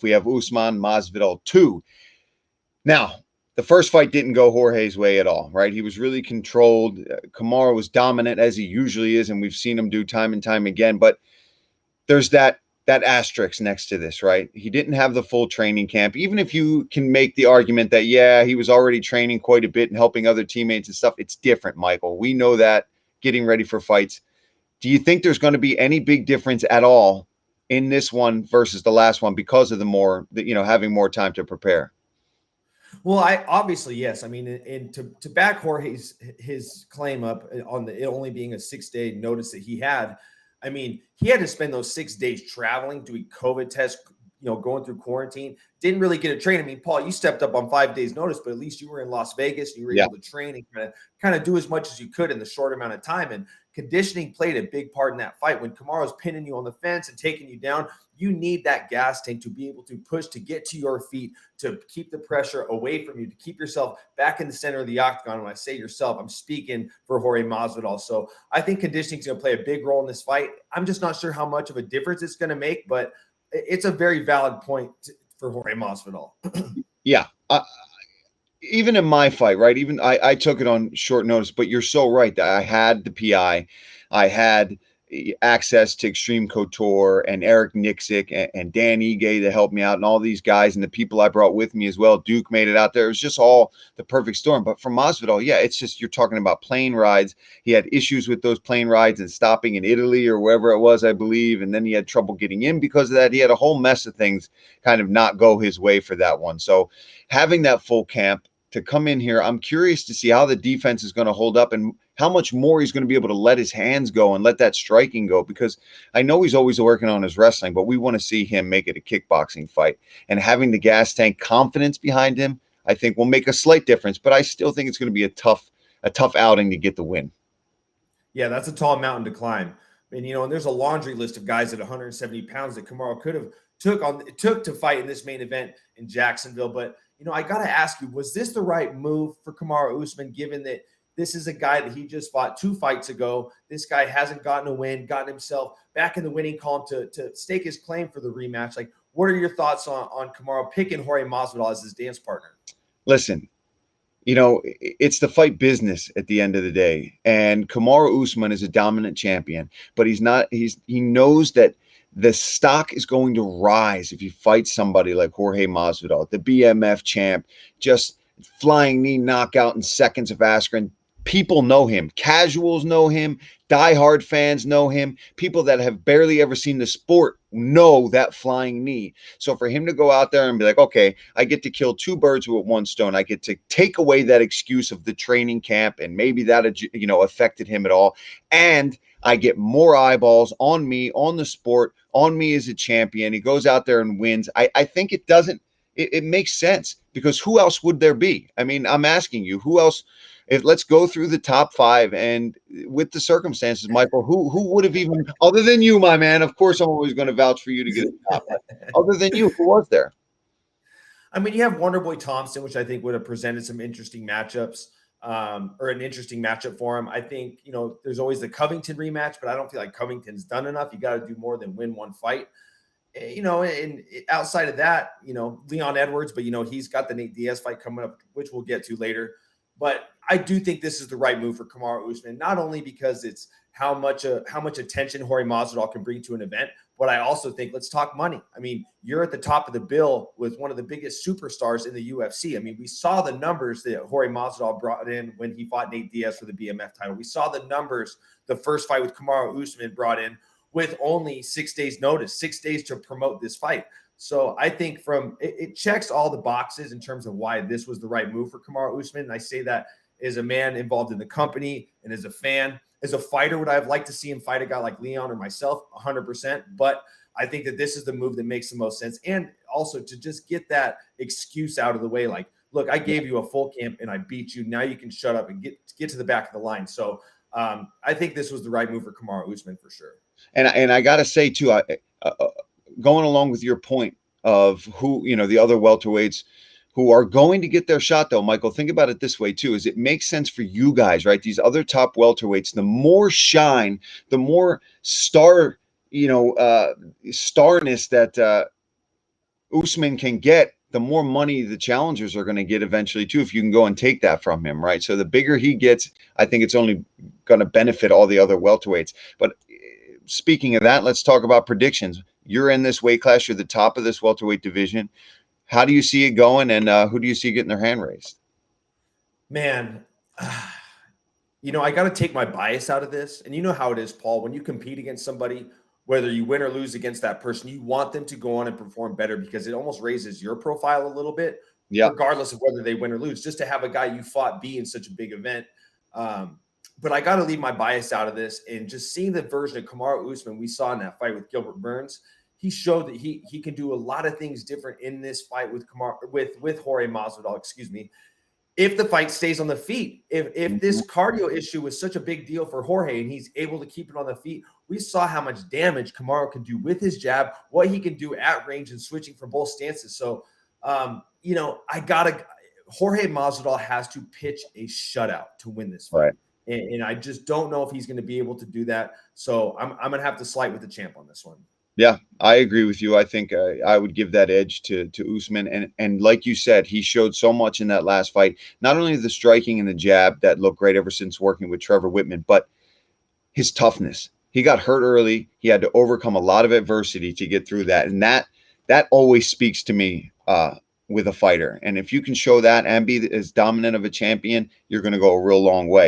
We have Usman Masvidal 2. Now, the first fight didn't go Jorge's way at all, right? He was really controlled. Kamaru was dominant as he usually is, and we've seen him do time and time again. But there's that asterisk next to this, right? He didn't have the full training camp. Even if you can make the argument that, yeah, he was already training quite a bit and helping other teammates and stuff, it's different, Michael. We know that getting ready for fights. Do you think there's going to be any big difference at all in this one versus the last one because of having more time to prepare? Well, I obviously yes. I mean, and to back Jorge's his claim up on the it only being a 6-day notice that he had. I mean, he had to spend those 6 days traveling, doing COVID tests, going through quarantine. Didn't really get a train. I mean, Paul, you stepped up on 5 days notice, but at least you were in Las Vegas. You were Yeah. able to train and kind of do as much as you could in the short amount of time. And conditioning played a big part in that fight. When Kamaru's pinning you on the fence and taking you down, you need that gas tank to be able to push to get to your feet, to keep the pressure away from you, to keep yourself back in the center of the octagon. When I say yourself, I'm speaking for Jorge Masvidal. So I think conditioning is going to play a big role in this fight. I'm just not sure how much of a difference it's going to make, but it's a very valid point for Jorge Masvidal. Yeah. Even in my fight, right? Even I took it on short notice, but you're so right that I had the PI, I had access to Extreme Couture and Eric Nixick and Dan Ige to help me out, and all these guys and the people I brought with me as well. Duke made it out there. It was just all the perfect storm. But for Masvidal, yeah, it's just you're talking about plane rides. He had issues with those plane rides and stopping in Italy or wherever it was, I believe, and then he had trouble getting in because of that. He had a whole mess of things kind of not go his way for that one. So having that full camp to come in here, I'm curious to see how the defense is going to hold up and how much more he's going to be able to let his hands go and let that striking go, because I know he's always working on his wrestling, but we want to see him make it a kickboxing fight. And having the gas tank confidence behind him, I think will make a slight difference, but I still think it's going to be a tough outing to get the win. Yeah, that's a tall mountain to climb. And there's a laundry list of guys at 170 pounds that Kamaru could have took to fight in this main event in Jacksonville. But I got to ask you, was this the right move for Kamaru Usman, given that this is a guy that he just fought 2 fights ago? This guy hasn't gotten a win, gotten himself back in the winning column to stake his claim for the rematch. Like, what are your thoughts on Kamaru picking Jorge Masvidal as his dance partner? Listen, it's the fight business at the end of the day. And Kamaru Usman is a dominant champion, but he knows that the stock is going to rise if he fights somebody like Jorge Masvidal, the BMF champ, just flying knee knockout in seconds of Askren. People know him. Casuals know him. Diehard fans know him. People that have barely ever seen the sport know that flying knee. So for him to go out there and be like, okay, I get to kill 2 birds with 1 stone. I get to take away that excuse of the training camp and maybe that, affected him at all. And I get more eyeballs on me, on the sport, on me as a champion. He goes out there and wins. I think it makes sense, because who else would there be? I mean, I'm asking you, who else? Let's go through the top 5, and with the circumstances, Michael, who would have, even other than you, my man? Of course, I'm always going to vouch for you to get a top. Other than you, who was there? I mean, you have Wonderboy Thompson, which I think would have presented some interesting matchups, or an interesting matchup for him. I think, there's always the Covington rematch, but I don't feel like Covington's done enough. You got to do more than win 1 fight. And outside of that, Leon Edwards, but, he's got the Nate Diaz fight coming up, which we'll get to later. But I do think this is the right move for Kamaru Usman, not only because it's how much attention Jorge Masvidal can bring to an event, but I also think, let's talk money. I mean, you're at the top of the bill with one of the biggest superstars in the UFC. I mean, we saw the numbers that Jorge Masvidal brought in when he fought Nate Diaz for the BMF title. We saw the numbers the first fight with Kamaru Usman brought in with only 6 days notice, 6 days to promote this fight. So I think it checks all the boxes in terms of why this was the right move for Kamaru Usman. And I say that as a man involved in the company and as a fan. As a fighter, would I have liked to see him fight a guy like Leon or myself? 100%. But I think that this is the move that makes the most sense. And also to just get that excuse out of the way. Like, look, I gave you a full camp and I beat you. Now you can shut up and get to the back of the line. So I think this was the right move for Kamaru Usman for sure. And I got to say, too, going along with your point of who, the other welterweights who are going to get their shot, though, Michael, think about it this way, too, is it makes sense for you guys, right? These other top welterweights, the more shine, the more starness that Usman can get, the more money the challengers are going to get eventually too, if you can go and take that from him, right? So the bigger he gets, I think it's only going to benefit all the other welterweights. But speaking of that, let's talk about predictions. You're in this weight class. You're the top of this welterweight division. How do you see it going, and who do you see getting their hand raised? Man, I got to take my bias out of this. And you know how it is, Paul, when you compete against somebody, whether you win or lose against that person, you want them to go on and perform better because it almost raises your profile a little bit, Yeah. regardless of whether they win or lose, just to have a guy you fought be in such a big event. But I got to leave my bias out of this, and just seeing the version of Kamaru Usman we saw in that fight with Gilbert Burns, he showed that he can do a lot of things different in this fight with Jorge Masvidal, excuse me, if the fight stays on the feet. If this cardio issue was such a big deal for Jorge and he's able to keep it on the feet, we saw how much damage Kamaru can do with his jab, what he can do at range and switching from both stances. So, Jorge Masvidal has to pitch a shutout to win this fight. Right. And I just don't know if he's going to be able to do that. So I'm going to have to slight with the champ on this one. Yeah, I agree with you. I think I would give that edge to Usman, and like you said, he showed so much in that last fight. Not only the striking and the jab that looked great ever since working with Trevor Whitman, but his toughness. He got hurt early. He had to overcome a lot of adversity to get through that, and that always speaks to me with a fighter. And if you can show that and be as dominant of a champion, you're going to go a real long way.